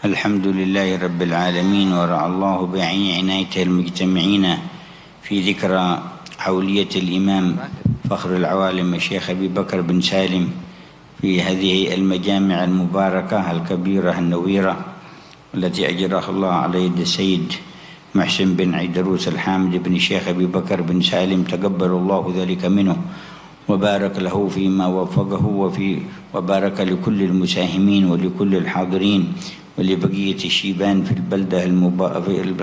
الحمد لله رب العالمين، ورعى الله بعين عنايته المجتمعين في ذكرى حولية الإمام فخر العوالم الشيخ أبي بكر بن سالم في هذه المجامع المباركة الكبيرة النويرة التي أجراها الله على يد السيد محسن بن عيدروس الحامد بن الشيخ أبي بكر بن سالم، تقبل الله ذلك منه وبارك له فيما وفقه وبارك لكل المساهمين ولكل الحاضرين ولبقية الشيبان في البلدة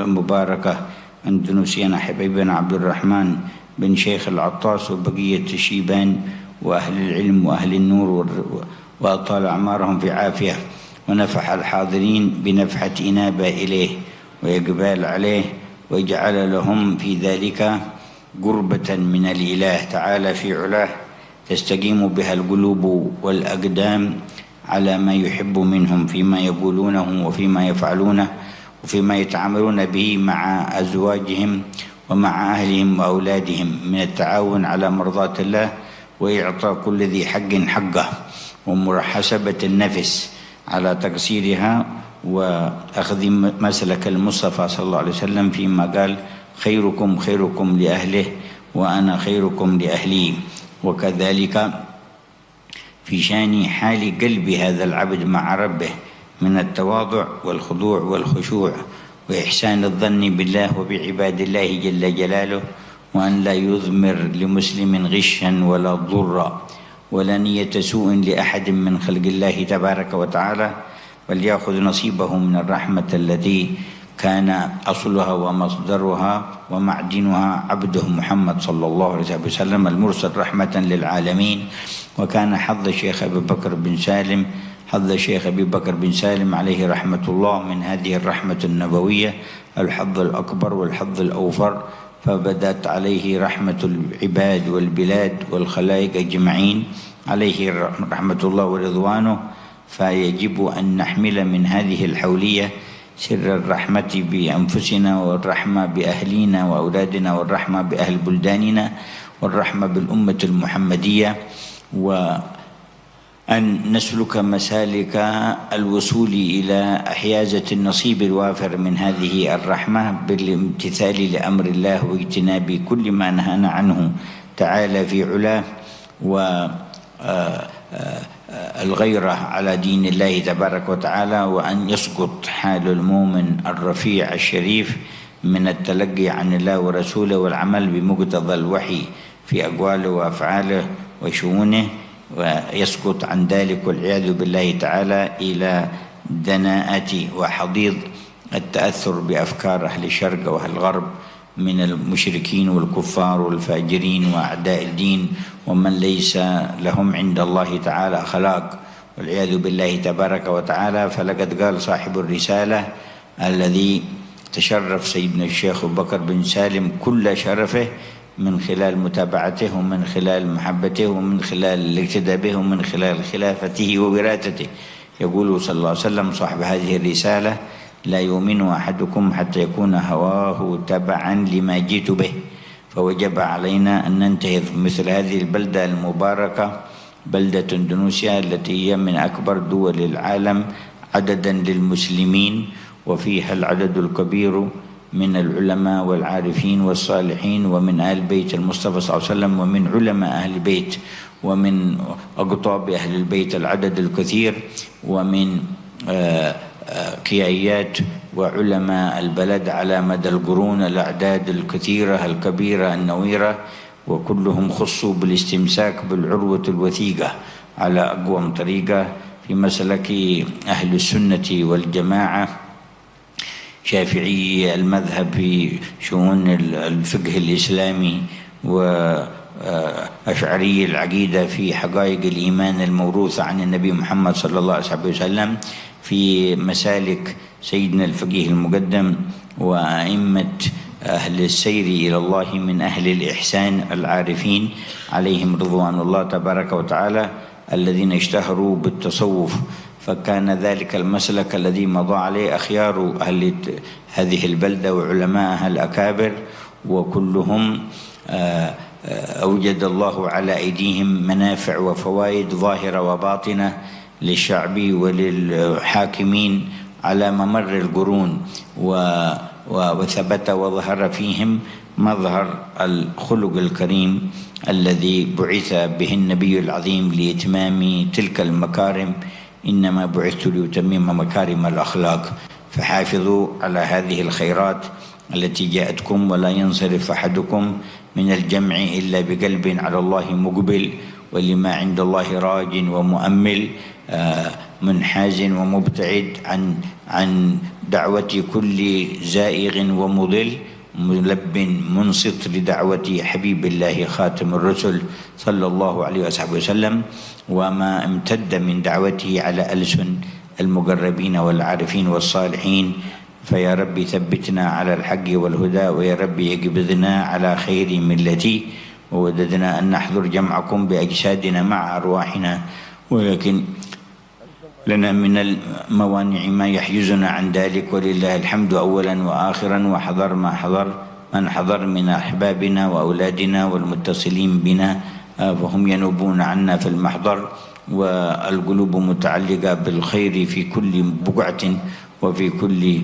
المباركة أندونيسيا حبيبنا عبد الرحمن بن شيخ العطاس وبقية الشيبان وأهل العلم وأهل النور، وأطال أعمارهم في عافية ونفح الحاضرين بنفحة إنابة إليه وإقبال عليه، وجعل لهم في ذلك قربة من الإله تعالى في علاه تستقيم بها القلوب والأقدام على ما يحب منهم فيما يقولونه وفيما يفعلونه وفيما يتعاملون به مع أزواجهم ومع أهلهم وأولادهم من التعاون على مرضاة الله وإعطاء كل ذي حق حقه ومحاسبة النفس على تقصيرها وأخذ مسلك المصطفى صلى الله عليه وسلم فيما قال: خيركم خيركم لأهله وأنا خيركم لأهلي. وكذلك في شان حال قلب هذا العبد مع ربه من التواضع والخضوع والخشوع وإحسان الظن بالله وبعباد الله جل جلاله، وأن لا يضمر لمسلم غشا ولا ضرا ولا نية سوء لأحد من خلق الله تبارك وتعالى، بل يأخذ نصيبه من الرحمة التي كان أصلها ومصدرها ومعدنها عبده محمد صلى الله عليه وسلم المرسل رحمة للعالمين. وكان حظ الشيخ أبي بكر بن سالم عليه رحمة الله من هذه الرحمة النبوية الحظ الأكبر والحظ الأوفر، فبدت عليه رحمة العباد والبلاد والخلائق أجمعين عليه رحمة الله ورضوانه. فيجب أن نحمل من هذه الحولية سر الرحمة بأنفسنا والرحمة بأهلنا وأولادنا والرحمة بأهل بلداننا والرحمة بالأمة المحمدية، وأن نسلك مسالك الوصول إلى حيازة النصيب الوافر من هذه الرحمة بالامتثال لأمر الله واجتناب كل ما نهانا عنه تعالى في علاه، الغيرة على دين الله تبارك وتعالى، وأن يسقط حال المؤمن الرفيع الشريف من التلقي عن الله ورسوله والعمل بمقتضى الوحي في أقواله وأفعاله وشؤونه، ويسقط عن ذلك والعياذ بالله تعالى إلى دناءة وحضيض التأثر بأفكار أهل الشرق وأهل الغرب من المشركين والكفار والفاجرين وأعداء الدين ومن ليس لهم عند الله تعالى أخلاق والعياذ بالله تبارك وتعالى. فلقد قال صاحب الرسالة الذي تشرف سيدنا الشيخ أبو بكر بن سالم كل شرفه من خلال متابعته ومن خلال محبته ومن خلال الاقتداء به ومن خلال خلافته ووراثته، يقول صلى الله عليه وسلم صاحب هذه الرسالة: لا يؤمن أحدكم حتى يكون هواه تبعا لما جئت به. فوجب علينا أن ننتهض مثل هذه البلدة المباركة، بلدة اندونيسيا التي هي من أكبر دول العالم عددا للمسلمين، وفيها العدد الكبير من العلماء والعارفين والصالحين ومن أهل بيت المصطفى صلى الله عليه وسلم ومن علماء أهل البيت ومن أقطاب أهل البيت العدد الكثير ومن قيادات وعلماء البلد على مدى القرون الأعداد الكثيرة الكبيرة النويرة، وكلهم خصوا بالاستمساك بالعروة الوثيقة على أقوم طريقة في مسلك أهل السنة والجماعة، شافعي المذهب في شؤون الفقه الإسلامي، وأشعري العقيدة في حقائق الإيمان الموروثة عن النبي محمد صلى الله عليه وسلم، في مسالك سيدنا الفقيه المقدم وأئمة أهل السير إلى الله من أهل الإحسان العارفين عليهم رضوان الله تبارك وتعالى الذين اشتهروا بالتصوف. فكان ذلك المسلك الذي مضى عليه أخيار أهل هذه البلدة وعلماءها الأكابر، وكلهم أوجد الله على أيديهم منافع وفوائد ظاهرة وباطنة للشعب وللحاكمين على ممر القرون وثبت وظهر فيهم مظهر الخلق الكريم الذي بعث به النبي العظيم لإتمام تلك المكارم. إنما بعثت لأتمم مكارم الأخلاق. فحافظوا على هذه الخيرات التي جاءتكم، ولا ينصرف أحدكم من الجمع إلا بقلب على الله مقبل، ولما عند الله راج ومؤمل، منحاز ومبتعد عن دعوة كل زائغ ومضل، ملب منصت لدعوة حبيب الله خاتم الرسل صلى الله عليه وسلم، وما امتد من دعوته على ألسن المقربين والعارفين والصالحين. فيا رب ثبتنا على الحق والهدى، ويا رب يقبضنا على خير ملتي، ووددنا أن نحضر جمعكم بأجسادنا مع أرواحنا، ولكن لنا من الموانع ما يحجزنا عن ذلك، ولله الحمد أولا وآخرا. وحضر ما حضر من حضر من أحبابنا وأولادنا والمتصلين بنا، فهم ينوبون عنا في المحضر، والقلوب متعلقة بالخير في كل بقعة وفي كل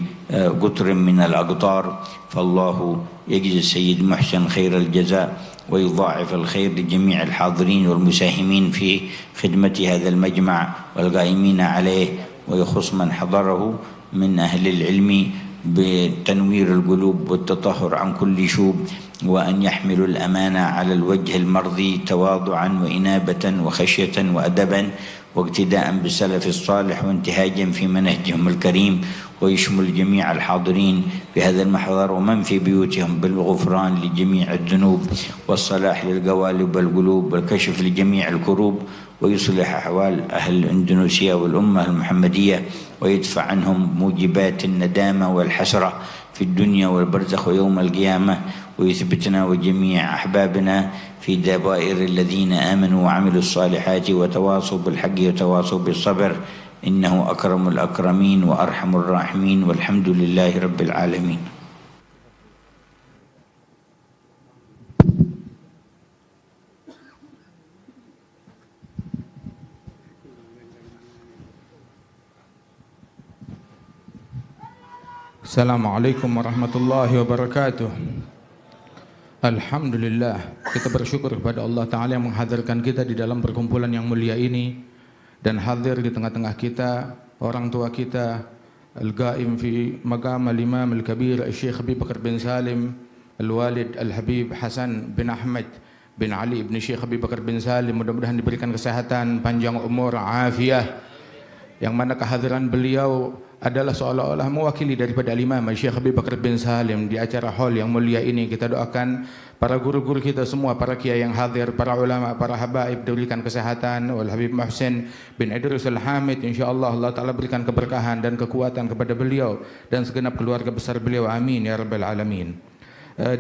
قطر من الأقطار. فالله يجزي السيد محسن خير الجزاء، ويضاعف الخير لجميع الحاضرين والمساهمين في خدمة هذا المجمع والقائمين عليه، ويخص من حضره من أهل العلم بتنوير القلوب والتطهر عن كل شوب، وأن يحملوا الأمانة على الوجه المرضي تواضعا وإنابة وخشية وأدبا واقتداء بالسلف الصالح وانتهاجا في منهجهم الكريم، ويشمل جميع الحاضرين في هذا المحضر ومن في بيوتهم بالغفران لجميع الذنوب، والصلاح للقوالب والقلوب، والكشف لجميع الكروب، ويصلح أحوال أهل الإندونيسيا والأمة المحمدية، ويدفع عنهم موجبات الندامة والحسرة في الدنيا والبرزخ ويوم القيامة، ويثبتنا وجميع أحبابنا في دبائر الذين آمنوا وعملوا الصالحات وتواصوا بالحق وتواصوا بالصبر، إنه أكرم الأكرمين وأرحم الراحمين، والحمد لله رب العالمين. Assalamualaikum warahmatullahi wabarakatuh. Alhamdulillah, kita bersyukur kepada Allah Ta'ala yang menghadirkan kita di dalam perkumpulan yang mulia ini, dan hadir di tengah-tengah kita orang tua kita Al-Qaim fi Maqam Al-Imam Al-Kabir Syekh Habib Bakar bin Salim Al-Walid Al-Habib Hasan bin Ahmad bin Ali bin Syekh Habib Bakar bin Salim. Mudah-mudahan diberikan kesehatan, panjang umur, afiah, yang mana kehadiran beliau adalah seolah-olah mewakili daripada Imam Syekh Habib Bakar bin Salim di acara hall yang mulia ini. Kita doakan para guru-guru kita semua, para kiai yang hadir, para ulama, para habaib diberikan kesehatan. Wal Habib Muhsin bin Idris Al-Hamid, insyaallah Allah Ta'ala berikan keberkahan dan kekuatan kepada beliau dan segenap keluarga besar beliau, amin ya rabbal alamin.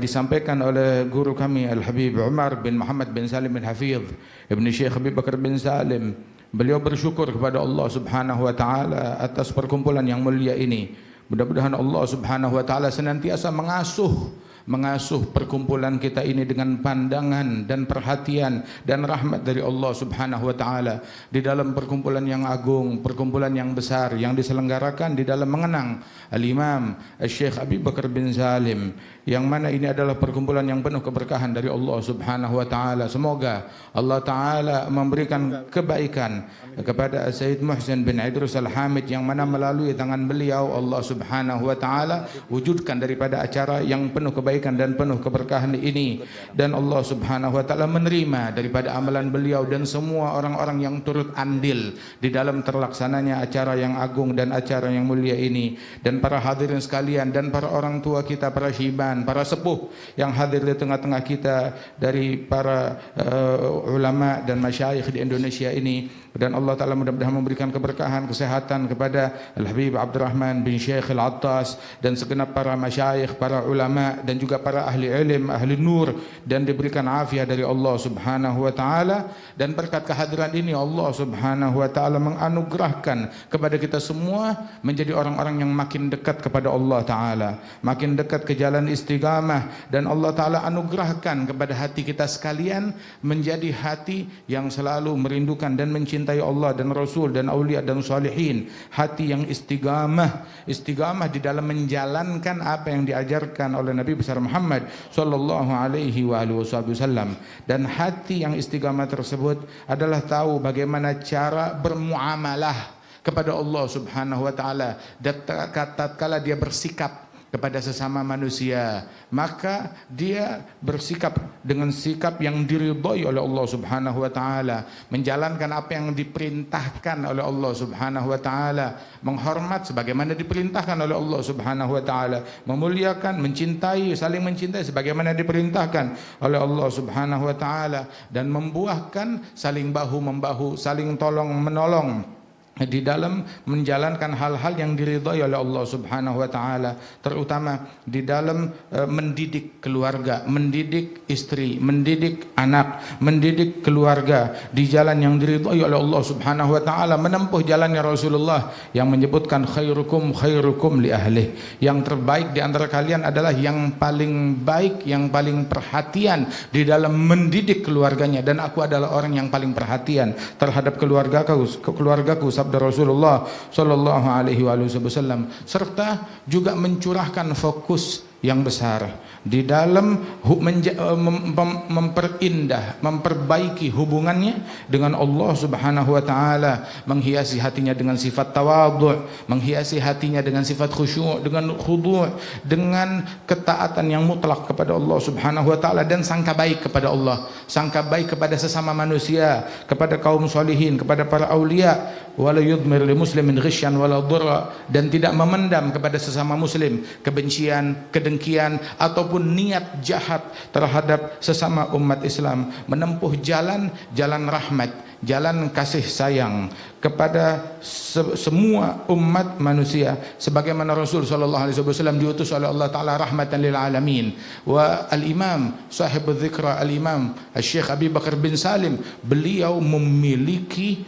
Disampaikan oleh guru kami Al-Habib Umar bin Muhammad bin Salim bin Hafidh Ibn Syekh Habib Bakar bin Salim. Beliau bersyukur kepada Allah Subhanahu wa Ta'ala atas perkumpulan yang mulia ini. Mudah-mudahan Allah Subhanahu wa Ta'ala senantiasa mengasuh perkumpulan kita ini dengan pandangan dan perhatian dan rahmat dari Allah Subhanahu wa Ta'ala di dalam perkumpulan yang agung, perkumpulan yang besar yang diselenggarakan di dalam mengenang Al-Imam Syekh Habib Bakar bin Salim, yang mana ini adalah perkumpulan yang penuh keberkahan dari Allah Subhanahu wa Ta'ala. Semoga Allah Ta'ala memberikan kebaikan kepada Sayyid Muhsin bin Idris Al-Hamid, yang mana melalui tangan beliau Allah Subhanahu wa Ta'ala wujudkan daripada acara yang penuh kebaikan dan penuh keberkahan ini, dan Allah Subhanahu wa Ta'ala menerima daripada amalan beliau dan semua orang-orang yang turut andil di dalam terlaksananya acara yang agung dan acara yang mulia ini, dan para hadirin sekalian, dan para orang tua kita, para syiban, para sepuh yang hadir di tengah-tengah kita dari para ulama dan masyayikh di Indonesia ini. Dan Allah Ta'ala mudah-mudahan memberikan keberkahan, kesehatan kepada Al-Habib Abdurrahman bin Syekh Al-Attas dan segenap para masyayikh, para ulama, dan juga juga para ahli ilm, ahli nur, dan diberikan afiat dari Allah Subhanahu wa taala. Dan berkat kehadiran ini Allah Subhanahu wa taala menganugerahkan kepada kita semua menjadi orang-orang yang makin dekat kepada Allah taala, makin dekat ke jalan istiqamah, dan Allah taala anugerahkan kepada hati kita sekalian menjadi hati yang selalu merindukan dan mencintai Allah dan Rasul dan aulia dan salihin, hati yang istiqamah di dalam menjalankan apa yang diajarkan oleh Nabi besar Muhammad sallallahu alaihi wasallam. Dan hati yang istiqamah tersebut adalah tahu bagaimana cara bermuamalah kepada Allah Subhanahu wa taala. Tatkala dia bersikap kepada sesama manusia, maka dia bersikap dengan sikap yang diridhai oleh Allah Subhanahu wa taala, menjalankan apa yang diperintahkan oleh Allah Subhanahu wa taala, menghormat sebagaimana diperintahkan oleh Allah Subhanahu wa taala, memuliakan, mencintai, saling mencintai sebagaimana diperintahkan oleh Allah Subhanahu wa taala, dan membuahkan saling bahu membahu, saling tolong menolong di dalam menjalankan hal-hal yang diridhai oleh Allah Subhanahu wa taala, terutama di dalam mendidik keluarga, mendidik istri, mendidik anak, mendidik keluarga di jalan yang diridhai oleh Allah Subhanahu wa taala, menempuh jalannya Rasulullah yang menyebutkan khairukum li ahlih. Yang terbaik di antara kalian adalah yang paling baik, yang paling perhatian di dalam mendidik keluarganya, dan aku adalah orang yang paling perhatian terhadap keluargaku, sabda Rasulullah sallallahu alaihi wasallam. Serta juga mencurahkan fokus yang besar di dalam memperindah, memperbaiki hubungannya dengan Allah Subhanahu wa taala, menghiasi hatinya dengan sifat tawadhu', menghiasi hatinya dengan sifat khusyuk, dengan khudu', dengan ketaatan yang mutlak kepada Allah Subhanahu wa taala, dan sangka baik kepada Allah, sangka baik kepada sesama manusia, kepada kaum solihin, kepada para aulia, wala yudmir li muslimin ghishyan wala dhurra, dan tidak memendam kepada sesama muslim kebencian, kedengkian ataupun niat jahat terhadap sesama umat Islam, menempuh jalan rahmat, jalan kasih sayang kepada semua umat manusia, sebagaimana Rasul sallallahu alaihi wasallam diutus oleh Allah taala rahmatan lil alamin. Wa al-imam sahibul dzikra al-imam Syekh Abi Bakar bin Salim, beliau memiliki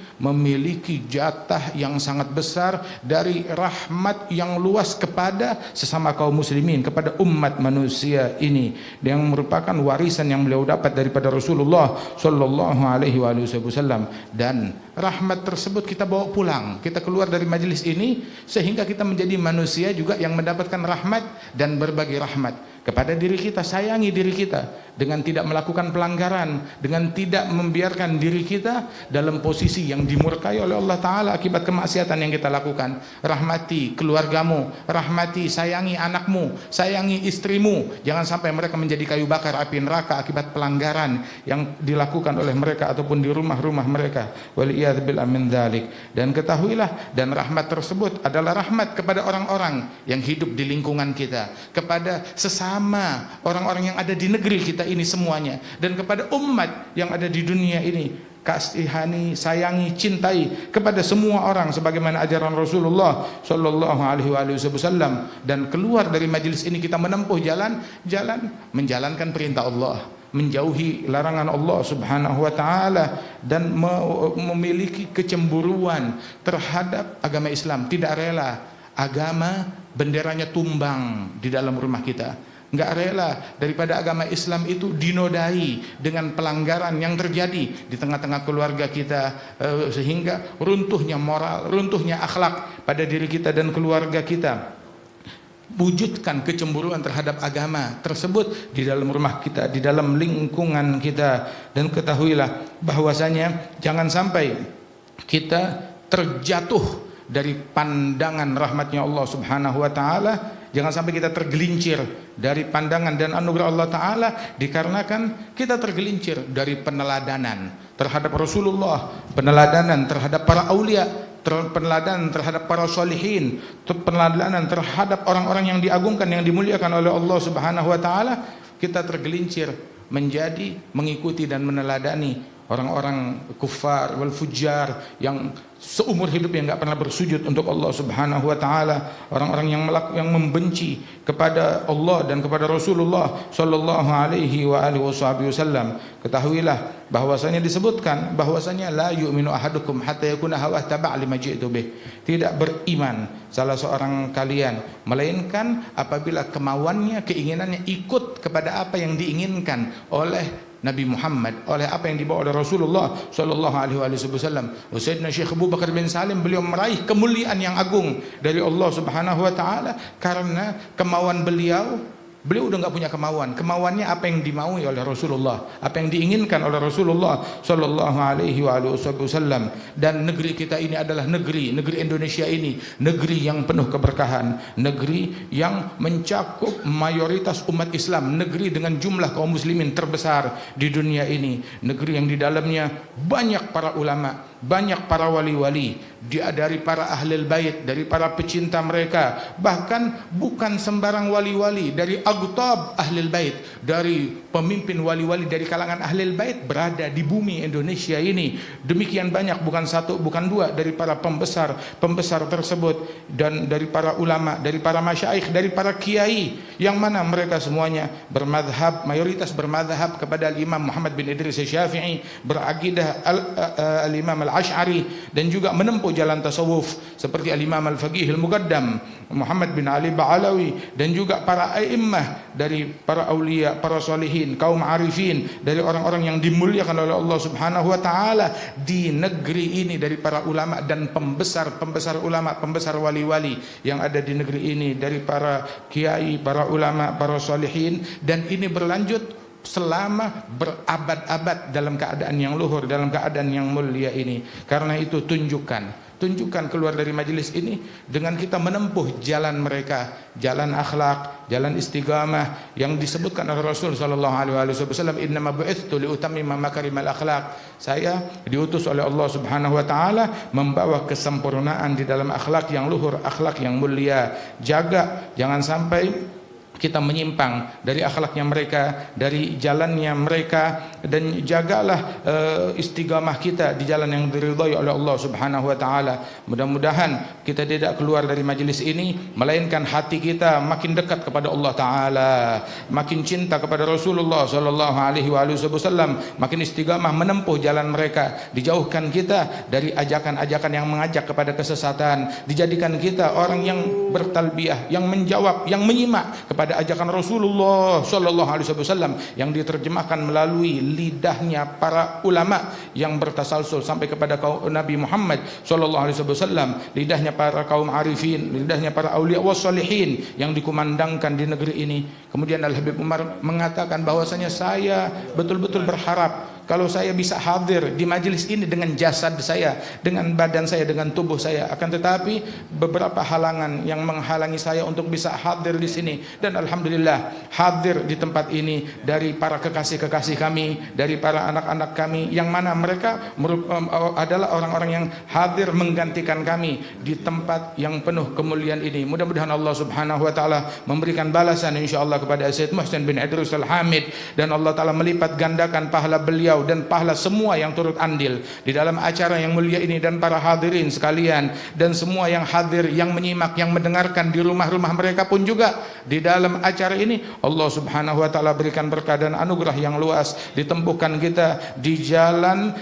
jatah yang sangat besar dari rahmat yang luas kepada sesama kaum muslimin, kepada umat manusia ini, yang merupakan warisan yang beliau dapat daripada Rasulullah sallallahu alaihi wasallam. Dan rahmat tersebut kita bawa pulang, kita keluar dari majelis ini sehingga kita menjadi manusia juga yang mendapatkan rahmat dan berbagi rahmat kepada diri kita. Sayangi diri kita dengan tidak melakukan pelanggaran, dengan tidak membiarkan diri kita dalam posisi yang dimurkai oleh Allah taala akibat kemaksiatan yang kita lakukan. Rahmati keluargamu, rahmati, sayangi anakmu, sayangi istrimu, jangan sampai mereka menjadi kayu bakar api neraka akibat pelanggaran yang dilakukan oleh mereka ataupun di rumah-rumah mereka. Waliyadzubillah min dzalik. Dan ketahuilah, dan rahmat tersebut adalah rahmat kepada orang-orang yang hidup di lingkungan kita, kepada sesama orang-orang yang ada di negeri kita ini semuanya, dan kepada umat yang ada di dunia ini. Kasihani, sayangi, cintai kepada semua orang sebagaimana ajaran Rasulullah sallallahu alaihi wasallam. Dan keluar dari majelis ini kita menempuh jalan menjalankan perintah Allah, menjauhi larangan Allah Subhanahu wa taala, dan memiliki kecemburuan terhadap agama Islam. Tidak rela agama benderanya tumbang di dalam rumah kita. Enggak rela daripada agama Islam itu dinodai dengan pelanggaran yang terjadi di tengah-tengah keluarga kita, sehingga runtuhnya moral, runtuhnya akhlak pada diri kita dan keluarga kita. Wujudkan kecemburuan terhadap agama tersebut di dalam rumah kita, di dalam lingkungan kita. Dan ketahuilah bahwasanya jangan sampai kita terjatuh dari pandangan rahmatnya Allah Subhanahu wa taala. Jangan sampai kita tergelincir dari pandangan dan anugerah Allah taala dikarenakan kita tergelincir dari peneladanan terhadap Rasulullah, peneladanan terhadap para aulia, peneladanan terhadap para solihin, peneladanan terhadap orang-orang yang diagungkan, yang dimuliakan oleh Allah Subhanahu wa taala. Kita tergelincir menjadi mengikuti dan meneladani orang-orang kufar wal fujar yang seumur hidupnya nggak pernah bersujud untuk Allah Subhanahu wa taala, orang-orang yang membenci kepada Allah dan kepada Rasulullah sallallahu alaihi wa alihi wasallam. Ketahuilah bahwasanya disebutkan bahwasanya la yu'minu ahadukum hatta yakuna hawa taba' lima ji'tu bih. Tidak beriman salah seorang kalian melainkan apabila kemauannya, keinginannya ikut kepada apa yang diinginkan oleh Nabi Muhammad, oleh apa yang dibawa oleh Rasulullah sallallahu alaihi wasallam. Sayyidina Syekh Abu Bakar bin Salim, beliau meraih kemuliaan yang agung dari Allah Subhanahu wa taala karena kemauan beliau udah nggak punya kemauan. Kemauannya apa yang dimaui oleh Rasulullah, apa yang diinginkan oleh Rasulullah sallallahu alaihi wasallam. Dan negeri kita ini adalah negeri Indonesia ini, negeri yang penuh keberkahan, negeri yang mencakup mayoritas umat Islam, negeri dengan jumlah kaum muslimin terbesar di dunia ini, negeri yang di dalamnya banyak para ulama, banyak para wali-wali, dari para ahlul bait, dari para pecinta mereka, bahkan bukan sembarang wali-wali, dari aghtab ahlul bait, dari pemimpin wali-wali dari kalangan ahlul bait berada di bumi Indonesia ini. Demikian banyak, bukan satu bukan dua, dari para pembesar tersebut, dan dari para ulama, dari para masyaikh, dari para kiai, yang mana mereka semuanya bermadhab, mayoritas bermadhab kepada Imam Muhammad bin Idris Syafi'i, berakidah al-Imam al-Ash'ari, dan juga menempuh jalan tasawuf seperti al-Imam al-Faqih al-Muqaddam Muhammad bin Ali Ba'alawi, dan juga para a'immah dari para aulia, para salihin, kaum arifin, dari orang-orang yang dimuliakan oleh Allah Subhanahu wa taala di negeri ini, dari para ulama dan pembesar ulama, pembesar wali-wali yang ada di negeri ini, dari para kiai, para ulama, para salihin. Dan ini berlanjut selama berabad-abad dalam keadaan yang luhur, dalam keadaan yang mulia ini. Karena itu tunjukkan keluar dari majelis ini dengan kita menempuh jalan mereka, jalan akhlak, jalan istiqamah yang disebutkan oleh Rasul sallallahu alaihi wasallam, innama bu'ithtu liutammima makarimal akhlaq. Saya diutus oleh Allah Subhanahu wa taala membawa kesempurnaan di dalam akhlak yang luhur, akhlak yang mulia. Jaga jangan sampai kita menyimpang dari akhlaknya mereka, dari jalannya mereka, dan jagalah istiqamah kita di jalan yang diridhai oleh Allah Subhanahu wa taala. Mudah-mudahan kita tidak keluar dari majelis ini melainkan hati kita makin dekat kepada Allah taala, makin cinta kepada Rasulullah sallallahu alaihi wasallam, makin istiqamah menempuh jalan mereka, dijauhkan kita dari ajakan-ajakan yang mengajak kepada kesesatan, dijadikan kita orang yang bertalbiyah, yang menjawab, yang menyimak kepada ajakan Rasulullah sallallahu alaihi wasallam yang diterjemahkan melalui lidahnya para ulama yang bertasalsul sampai kepada kaum Nabi Muhammad sallallahu alaihi wasallam, lidahnya para kaum arifin, lidahnya para aulia wassalihin yang dikumandangkan di negeri ini. Kemudian Al-Habib Umar mengatakan bahwasanya saya betul-betul berharap kalau saya bisa hadir di majelis ini dengan jasad saya, dengan badan saya, dengan tubuh saya. Akan tetapi beberapa halangan yang menghalangi saya untuk bisa hadir di sini. Dan alhamdulillah hadir di tempat ini dari para kekasih-kekasih kami, dari para anak-anak kami, yang mana mereka adalah orang-orang yang hadir menggantikan kami di tempat yang penuh kemuliaan ini. Mudah-mudahan Allah Subhanahu wa taala memberikan balasan insyaallah kepada Sayyid Muhsin bin Idris Al-Hamid, dan Allah taala melipat gandakan pahala beliau dan pahala semua yang turut andil di dalam acara yang mulia ini, dan para hadirin sekalian, dan semua yang hadir, yang menyimak, yang mendengarkan di rumah-rumah mereka pun juga di dalam acara ini. Allah Subhanahu wa taala berikan berkah dan anugerah yang luas, ditempuhkan kita di jalan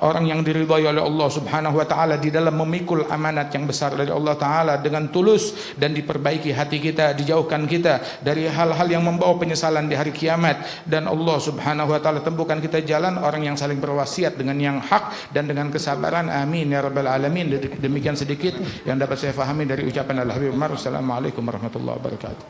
orang yang diridhai oleh Allah Subhanahu wa taala di dalam memikul amanat yang besar dari Allah taala dengan tulus, dan diperbaiki hati kita, dijauhkan kita dari hal-hal yang membawa penyesalan di hari kiamat. Dan Allah Subhanahu wa taala tempuhkan kita jalan orang yang saling berwasiat dengan yang hak dan dengan kesabaran. Amin ya rabbal alamin. Demikian sedikit yang dapat saya fahami dari ucapan Al-Habib Umar. Assalamualaikum warahmatullahi wabarakatuh.